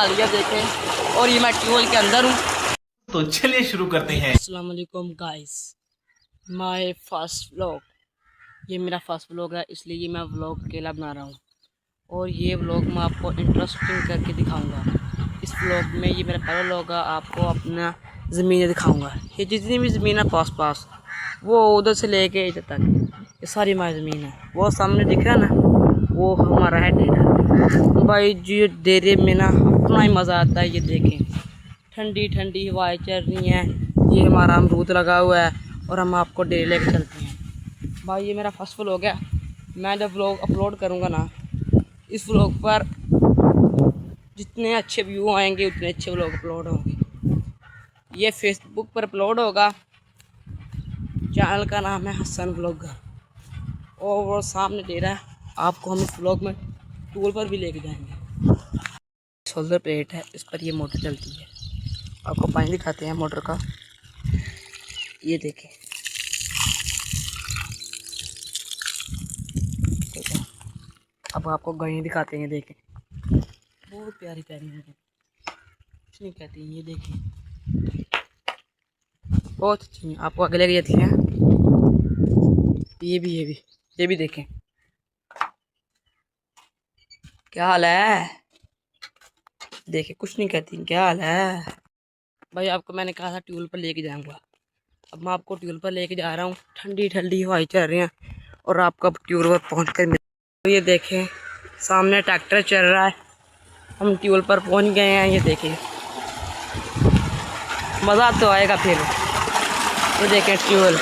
नहा लिया देखें, और ये मैं ट्यूबवेल के अंदर हूँ। तो चलिए शुरू करते हैं। अस्सलाम वालेकुम गाइस, माय फर्स्ट व्लॉग। ये मेरा फर्स्ट व्लॉग है, इसलिए ये मैं व्लॉग अकेला बना रहा हूँ। और ये व्लॉग मैं आपको इंटरेस्टिंग करके दिखाऊंगा। इस व्लॉग में ये मेरा पहला व्लॉग है, आपको अपना ज़मीनें दिखाऊंगा। ये जितनी भी ज़मीन है पास पास, वो उधर से लेके इधर तक, ये सारी हमारी ज़मीन है। वो सामने दिख रहा है ना, वो हमारा है डेरा। भाई जी डेरे में ना अपना ही मज़ा आता है। ये देखें, ठंडी ठंडी हवाएं चल रही हैं। ये हमारा अमरूद लगा हुआ है और हम आपको डेरे लेकर चलते हैं। भाई ये मेरा फर्स्ट व्लॉग है। मैं जब व्लॉग अपलोड करूँगा ना, इस व्लॉग पर जितने अच्छे व्यू आएंगे उतने अच्छे व्लॉग अपलोड होंगे। ये फेसबुक पर अपलोड होगा। चैनल का नाम है हसन व्लॉगर। और वो सामने डेरा है, आपको हम इस व्लॉग में टूर पर भी लेके जाएंगे। सोलर प्लेट है, इस पर ये मोटर चलती है। आपको पानी दिखाते हैं मोटर का, ये देखें। अब आपको गायें दिखाते हैं, देखें बहुत प्यारी प्यारी हैं, कुछ नहीं कहती हैं। ये देखें बहुत अच्छी हैं, आपको आगे लेके जाती हैं। ये भी देखें, क्या हाल है। देखें कुछ नहीं कहती, क्या हाल है। भाई आपको मैंने कहा था ट्यूबवेल पर लेके जाऊंगा। अब मैं आपको ट्यूबवेल पर लेके जा रहा हूँ। ठंडी ठंडी हवाएं चल रही हैं और आपको अब ट्यूबवेल पर पहुँच कर तो ये देखें सामने ट्रैक्टर चल रहा है। हम ट्यूबवेल पर पहुँच गए हैं। ये देखें, मज़ा तो आएगा फिर। ये देखें ट्यूबवेल।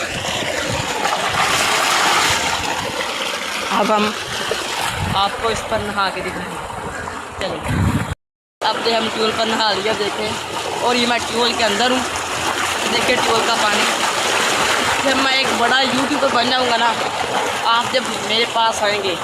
अब हम आपको इस पर नहा के दिखाएंगे, चलिए। अब दे हम ट्यूबवेल पर नहा लिया देखें, और ये मैं ट्यूबवेल के अंदर हूँ। देखिए ट्यूबवेल का पानी। जब मैं एक बड़ा यूट्यूबर बन जाऊँगा ना, आप जब मेरे पास आएंगे